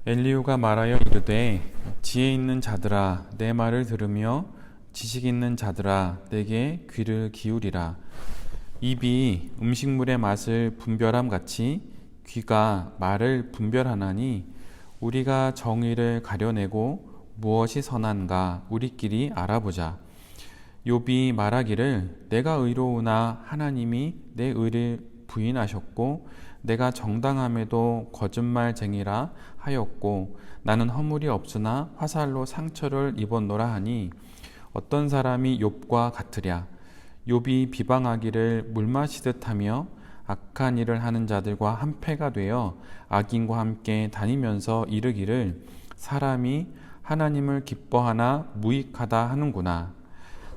엘리후가 말하여 이르되 지혜 있는 자들아 내 말을 들으며 지식 있는 자들아 내게 귀를 기울이라. 입이 음식물의 맛을 분별함 같이 귀가 말을 분별하나니 우리가 정의를 가려내고 무엇이 선한가 우리끼리 알아보자. 욥이 말하기를 내가 의로우나 하나님이 내 의를 부인하셨고 내가 정당함에도 거짓말쟁이라 하였고 나는 허물이 없으나 화살로 상처를 입었노라 하니 어떤 사람이 욥과 같으랴. 욥이 비방하기를 물 마시듯 하며 악한 일을 하는 자들과 한패가 되어 악인과 함께 다니면서 이르기를 사람이 하나님을 기뻐하나 무익하다 하는구나.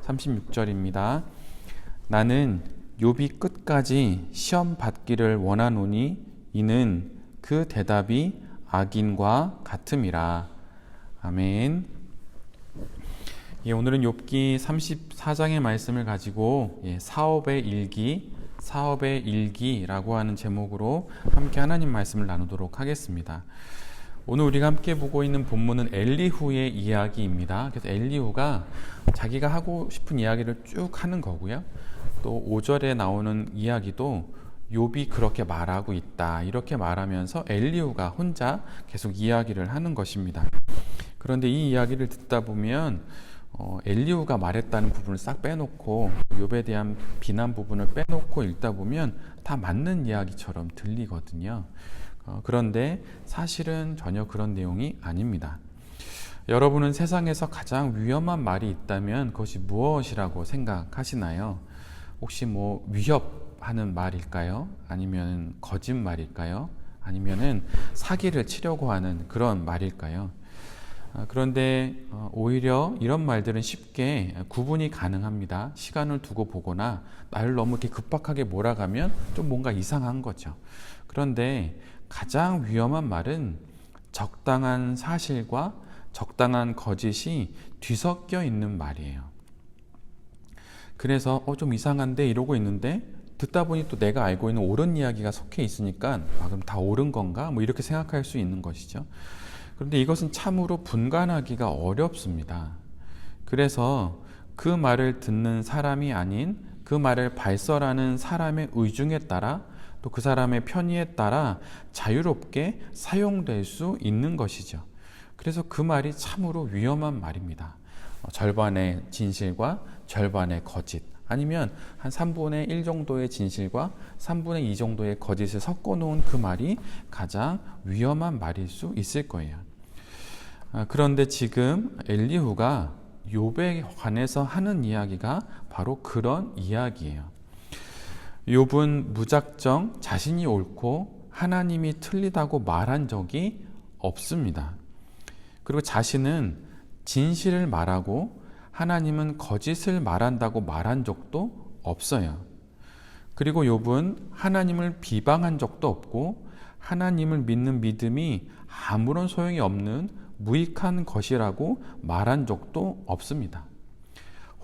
36절입니다. 나는 욥이 끝까지 시험 받기를 원하노니 이는 그 대답이 악인과 같음이라. 아멘. 오늘은 욥기 34장의 말씀을 가지고 사업의 일기라고 하는 제목으로 함께 하나님 말씀을 나누도록 하겠습니다. 오늘 우리가 함께 보고 있는 본문은 엘리후의 이야기입니다. 그래서 엘리후가 자기가 하고 싶은 이야기를 쭉 하는 거고요. 또 5절에 나오는 이야기도 욥이 그렇게 말하고 있다 이렇게 말하면서 엘리후가 혼자 계속 이야기를 하는 것입니다. 그런데 이 이야기를 듣다 보면 엘리후가 말했다는 부분을 싹 빼놓고 욥에 대한 비난 부분을 빼놓고 읽다 보면 다 맞는 이야기처럼 들리거든요. 그런데 사실은 전혀 그런 내용이 아닙니다. 여러분은 세상에서 가장 위험한 말이 있다면 그것이 무엇이라고 생각하시나요? 혹시 위협하는 말일까요? 아니면 거짓말일까요? 아니면은 사기를 치려고 하는 그런 말일까요? 그런데 오히려 이런 말들은 쉽게 구분이 가능합니다. 시간을 두고 보거나 나를 너무 이렇게 급박하게 몰아가면 좀 뭔가 이상한 거죠. 그런데 가장 위험한 말은 적당한 사실과 적당한 거짓이 뒤섞여 있는 말이에요. 그래서 좀 이상한데 이러고 있는데 듣다 보니 또 내가 알고 있는 옳은 이야기가 속해 있으니까 그럼 다 옳은 건가? 이렇게 생각할 수 있는 것이죠. 그런데 이것은 참으로 분간하기가 어렵습니다. 그래서 그 말을 듣는 사람이 아닌 그 말을 발설하는 사람의 의중에 따라 또 그 사람의 편의에 따라 자유롭게 사용될 수 있는 것이죠. 그래서 그 말이 참으로 위험한 말입니다. 절반의 진실과 절반의 거짓, 아니면 한 3분의 1 정도의 진실과 3분의 2 정도의 거짓을 섞어 놓은 그 말이 가장 위험한 말일 수 있을 거예요. 그런데 지금 엘리후가 욥에 관해서 하는 이야기가 바로 그런 이야기예요. 욥은 무작정 자신이 옳고 하나님이 틀리다고 말한 적이 없습니다. 그리고 자신은 진실을 말하고 하나님은 거짓을 말한다고 말한 적도 없어요. 그리고 욥은 하나님을 비방한 적도 없고 하나님을 믿는 믿음이 아무런 소용이 없는 무익한 것이라고 말한 적도 없습니다.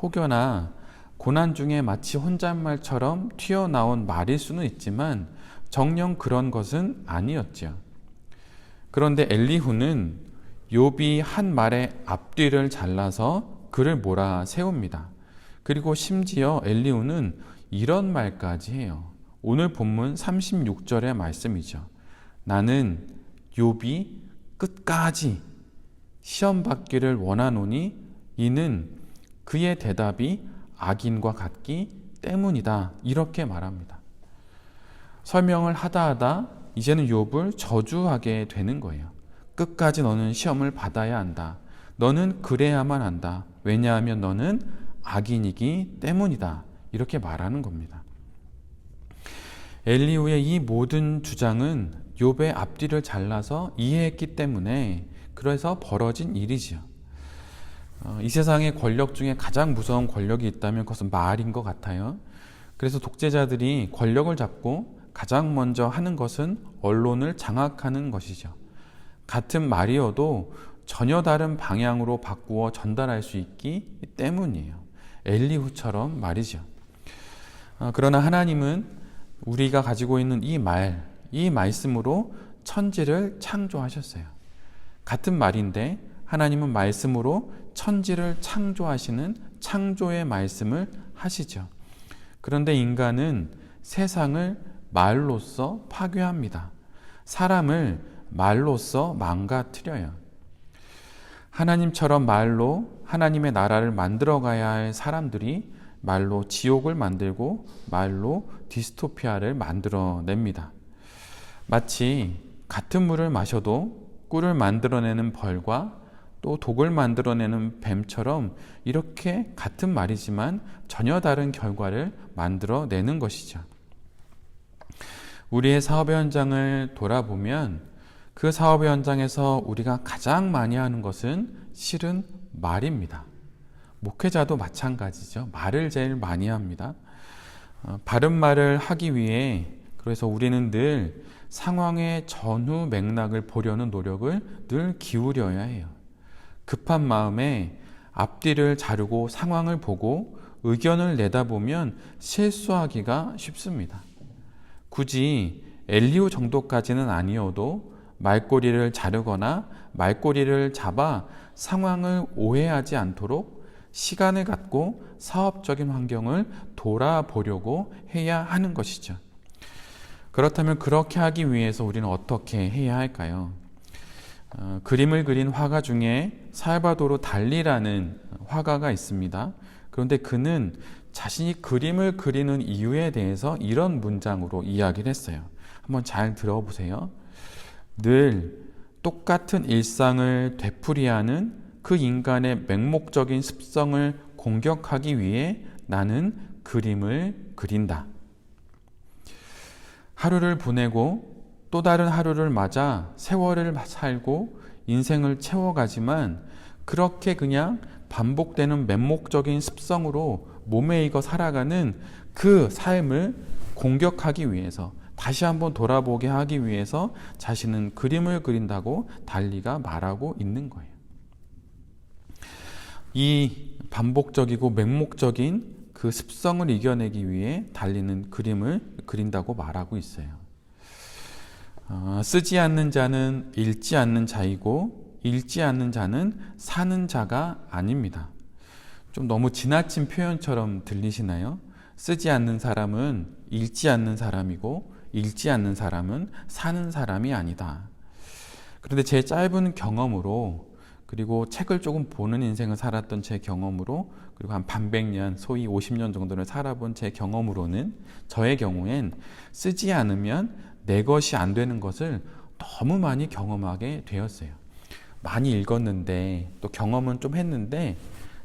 혹여나 고난 중에 마치 혼잣말처럼 튀어나온 말일 수는 있지만 정녕 그런 것은 아니었죠. 그런데 엘리후는 욥이 한 말의 앞뒤를 잘라서 그를 몰아세웁니다. 그리고 심지어 엘리후는 이런 말까지 해요. 오늘 본문 36절의 말씀이죠. 나는 욥이 끝까지 시험 받기를 원하노니 이는 그의 대답이 악인과 같기 때문이다. 이렇게 말합니다. 설명을 하다 이제는 욥을 저주하게 되는 거예요. 끝까지 너는 시험을 받아야 한다. 너는 그래야만 한다. 왜냐하면 너는 악인이기 때문이다. 이렇게 말하는 겁니다. 엘리후의 이 모든 주장은 욥의 앞뒤를 잘라서 이해했기 때문에 그래서 벌어진 일이지요. 이 세상의 권력 중에 가장 무서운 권력이 있다면 그것은 말인 것 같아요. 그래서 독재자들이 권력을 잡고 가장 먼저 하는 것은 언론을 장악하는 것이죠. 같은 말이어도 전혀 다른 방향으로 바꾸어 전달할 수 있기 때문이에요. 엘리후처럼 말이죠. 그러나 하나님은 우리가 가지고 있는 이 말씀으로 천지를 창조하셨어요. 같은 말인데 하나님은 말씀으로 천지를 창조하시는 창조의 말씀을 하시죠. 그런데 인간은 세상을 말로써 파괴합니다. 사람을 말로써 망가뜨려요. 하나님처럼 말로 하나님의 나라를 만들어 가야 할 사람들이 말로 지옥을 만들고 말로 디스토피아를 만들어냅니다. 마치 같은 물을 마셔도 꿀을 만들어내는 벌과 또 독을 만들어내는 뱀처럼 이렇게 같은 말이지만 전혀 다른 결과를 만들어내는 것이죠. 우리의 사업의 현장을 돌아보면 그 사업의 현장에서 우리가 가장 많이 하는 것은 실은 말입니다. 목회자도 마찬가지죠. 말을 제일 많이 합니다. 바른 말을 하기 위해 그래서 우리는 늘 상황의 전후 맥락을 보려는 노력을 늘 기울여야 해요. 급한 마음에 앞뒤를 자르고 상황을 보고 의견을 내다보면 실수하기가 쉽습니다. 굳이 엘리후 정도까지는 아니어도 말꼬리를 자르거나 말꼬리를 잡아 상황을 오해하지 않도록 시간을 갖고 사업적인 환경을 돌아보려고 해야 하는 것이죠. 그렇다면 그렇게 하기 위해서 우리는 어떻게 해야 할까요? 그림을 그린 화가 중에 살바도르 달리라는 화가가 있습니다. 그런데 그는 자신이 그림을 그리는 이유에 대해서 이런 문장으로 이야기를 했어요. 한번 잘 들어보세요. 늘 똑같은 일상을 되풀이하는 그 인간의 맹목적인 습성을 공격하기 위해 나는 그림을 그린다. 하루를 보내고 또 다른 하루를 맞아 세월을 살고 인생을 채워가지만 그렇게 그냥 반복되는 맹목적인 습성으로 몸에 익어 살아가는 그 삶을 공격하기 위해서 다시 한번 돌아보게 하기 위해서 자신은 그림을 그린다고 달리가 말하고 있는 거예요. 이 반복적이고 맹목적인 그 습성을 이겨내기 위해 달리는 그림을 그린다고 말하고 있어요. 쓰지 않는 자는 읽지 않는 자이고 읽지 않는 자는 사는 자가 아닙니다. 좀 너무 지나친 표현처럼 들리시나요? 쓰지 않는 사람은 읽지 않는 사람이고 읽지 않는 사람은 사는 사람이 아니다. 그런데 제 짧은 경험으로 그리고 책을 조금 보는 인생을 살았던 제 경험으로 그리고 한 반백년 소위 50년 정도를 살아본 제 경험으로는 저의 경우엔 쓰지 않으면 내 것이 안 되는 것을 너무 많이 경험하게 되었어요. 많이 읽었는데 또 경험은 좀 했는데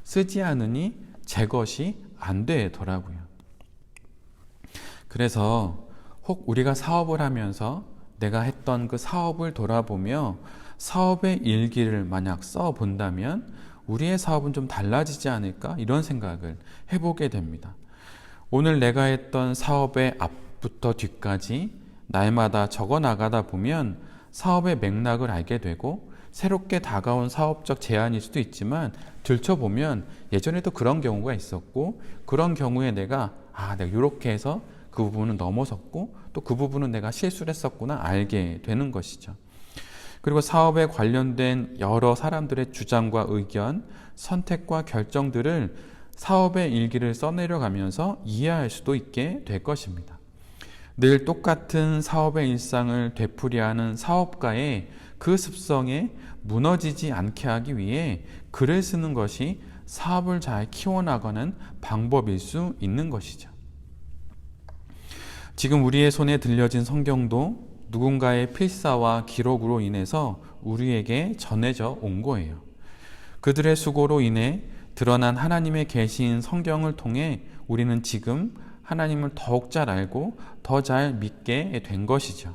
쓰지 않으니 제 것이 안 되더라고요. 그래서 혹 우리가 사업을 하면서 내가 했던 그 사업을 돌아보며 사업의 일기를 만약 써본다면 우리의 사업은 좀 달라지지 않을까? 이런 생각을 해보게 됩니다. 오늘 내가 했던 사업의 앞부터 뒤까지 날마다 적어 나가다 보면 사업의 맥락을 알게 되고 새롭게 다가온 사업적 제안일 수도 있지만 들춰보면 예전에도 그런 경우가 있었고 그런 경우에 내가 이렇게 해서 그 부분은 넘어섰고 또 그 부분은 내가 실수를 했었구나 알게 되는 것이죠. 그리고 사업에 관련된 여러 사람들의 주장과 의견, 선택과 결정들을 사업의 일기를 써내려가면서 이해할 수도 있게 될 것입니다. 늘 똑같은 사업의 일상을 되풀이하는 사업가의 그 습성에 무너지지 않게 하기 위해 글을 쓰는 것이 사업을 잘 키워나가는 방법일 수 있는 것이죠. 지금 우리의 손에 들려진 성경도 누군가의 필사와 기록으로 인해서 우리에게 전해져 온 거예요. 그들의 수고로 인해 드러난 하나님의 계시인 성경을 통해 우리는 지금 하나님을 더욱 잘 알고 더 잘 믿게 된 것이죠.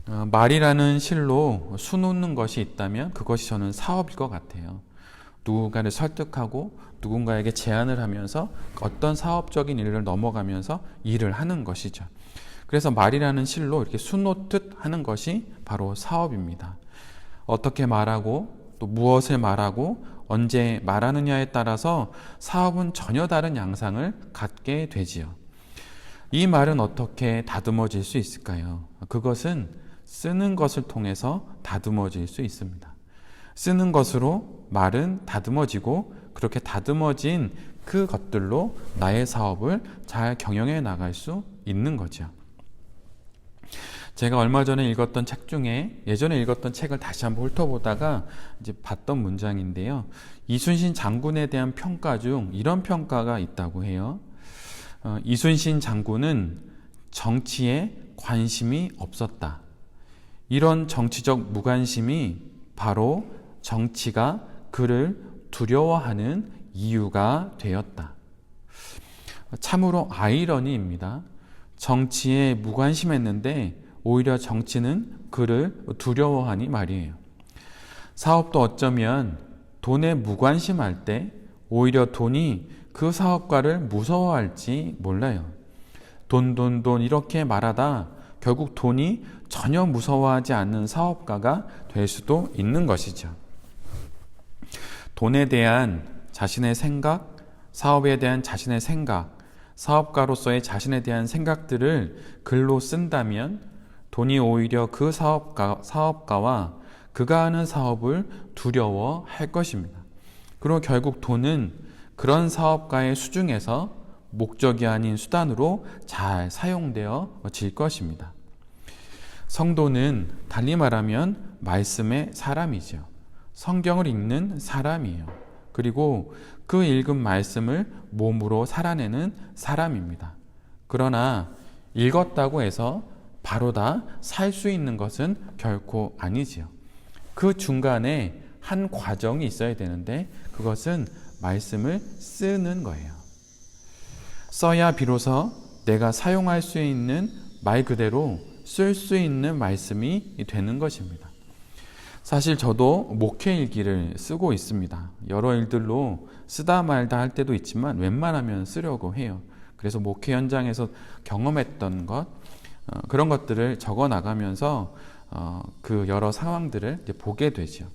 말이라는 실로 수놓는 것이 있다면 그것이 저는 사업일 것 같아요. 누군가를 설득하고 누군가에게 제안을 하면서 어떤 사업적인 일을 넘어가면서 일을 하는 것이죠. 그래서 말이라는 실로 이렇게 수놓듯 하는 것이 바로 사업입니다. 어떻게 말하고 또 무엇을 말하고 언제 말하느냐에 따라서 사업은 전혀 다른 양상을 갖게 되지요. 이 말은 어떻게 다듬어질 수 있을까요? 그것은 쓰는 것을 통해서 다듬어질 수 있습니다. 쓰는 것으로 말은 다듬어지고 그렇게 다듬어진 그 것들로 나의 사업을 잘 경영해 나갈 수 있는 거죠. 제가 얼마 전에 읽었던 책 중에 예전에 읽었던 책을 다시 한번 훑어보다가 이제 봤던 문장인데요. 이순신 장군에 대한 평가 중 이런 평가가 있다고 해요. 이순신 장군은 정치에 관심이 없었다. 이런 정치적 무관심이 바로 정치가 그를 두려워하는 이유가 되었다. 참으로 아이러니입니다. 정치에 무관심했는데 오히려 정치는 그를 두려워하니 말이에요. 사업도 어쩌면 돈에 무관심할 때 오히려 돈이 그 사업가를 무서워할지 몰라요. 돈 이렇게 말하다 결국 돈이 전혀 무서워하지 않는 사업가가 될 수도 있는 것이죠. 돈에 대한 자신의 생각, 사업에 대한 자신의 생각, 사업가로서의 자신에 대한 생각들을 글로 쓴다면 돈이 오히려 그 사업가와 그가 하는 사업을 두려워할 것입니다. 그리고 결국 돈은 그런 사업가의 수중에서 목적이 아닌 수단으로 잘 사용되어질 것입니다. 성도는 달리 말하면 말씀의 사람이죠. 성경을 읽는 사람이에요. 그리고 그 읽은 말씀을 몸으로 살아내는 사람입니다. 그러나 읽었다고 해서 바로 다 살 수 있는 것은 결코 아니지요. 그 중간에 한 과정이 있어야 되는데 그것은 말씀을 쓰는 거예요. 써야 비로소 내가 사용할 수 있는 말 그대로 쓸 수 있는 말씀이 되는 것입니다. 사실 저도 목회 일기를 쓰고 있습니다. 여러 일들로 쓰다 말다 할 때도 있지만 웬만하면 쓰려고 해요. 그래서 목회 현장에서 경험했던 것, 그런 것들을 적어 나가면서 그 여러 상황들을 이제 보게 되죠.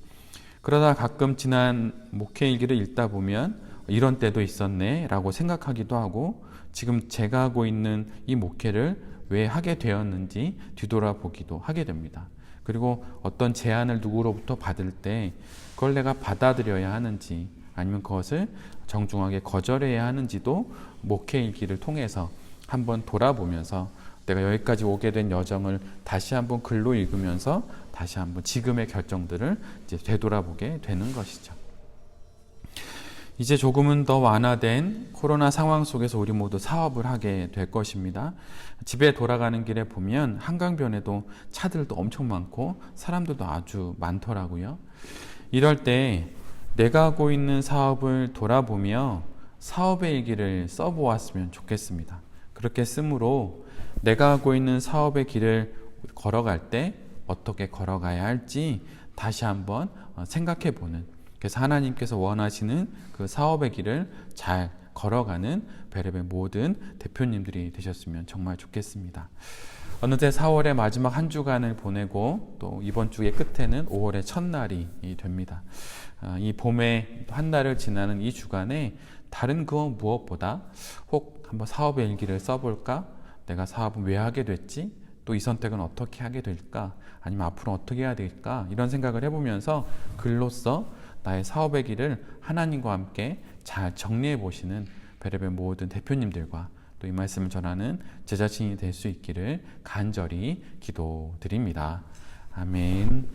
그러다 가끔 지난 목회 일기를 읽다 보면 이런 때도 있었네 라고 생각하기도 하고 지금 제가 하고 있는 이 목회를 왜 하게 되었는지 뒤돌아보기도 하게 됩니다. 그리고 어떤 제안을 누구로부터 받을 때 그걸 내가 받아들여야 하는지 아니면 그것을 정중하게 거절해야 하는지도 목회 일기를 통해서 한번 돌아보면서 내가 여기까지 오게 된 여정을 다시 한번 글로 읽으면서 다시 한번 지금의 결정들을 이제 되돌아보게 되는 것이죠. 이제 조금은 더 완화된 코로나 상황 속에서 우리 모두 사업을 하게 될 것입니다. 집에 돌아가는 길에 보면 한강변에도 차들도 엄청 많고 사람들도 아주 많더라고요. 이럴 때 내가 하고 있는 사업을 돌아보며 사업의 일기를 써보았으면 좋겠습니다. 그렇게 쓰므로 내가 하고 있는 사업의 길을 걸어갈 때 어떻게 걸어가야 할지 다시 한번 생각해보는, 그래서 하나님께서 원하시는 그 사업의 길을 잘 걸어가는 베레베 모든 대표님들이 되셨으면 정말 좋겠습니다. 어느새 4월의 마지막 한 주간을 보내고 또 이번 주의 끝에는 5월의 첫날이 됩니다. 이 봄의 한 달을 지나는 이 주간에 다른 그 무엇보다 혹 한번 사업의 일기를 써볼까? 내가 사업은 왜 하게 됐지? 또 이 선택은 어떻게 하게 될까? 아니면 앞으로 어떻게 해야 될까? 이런 생각을 해보면서 글로써 나의 사업의 길을 하나님과 함께 잘 정리해 보시는 베레베 모든 대표님들과 또 이 말씀을 전하는 제 자신이 될 수 있기를 간절히 기도드립니다. 아멘.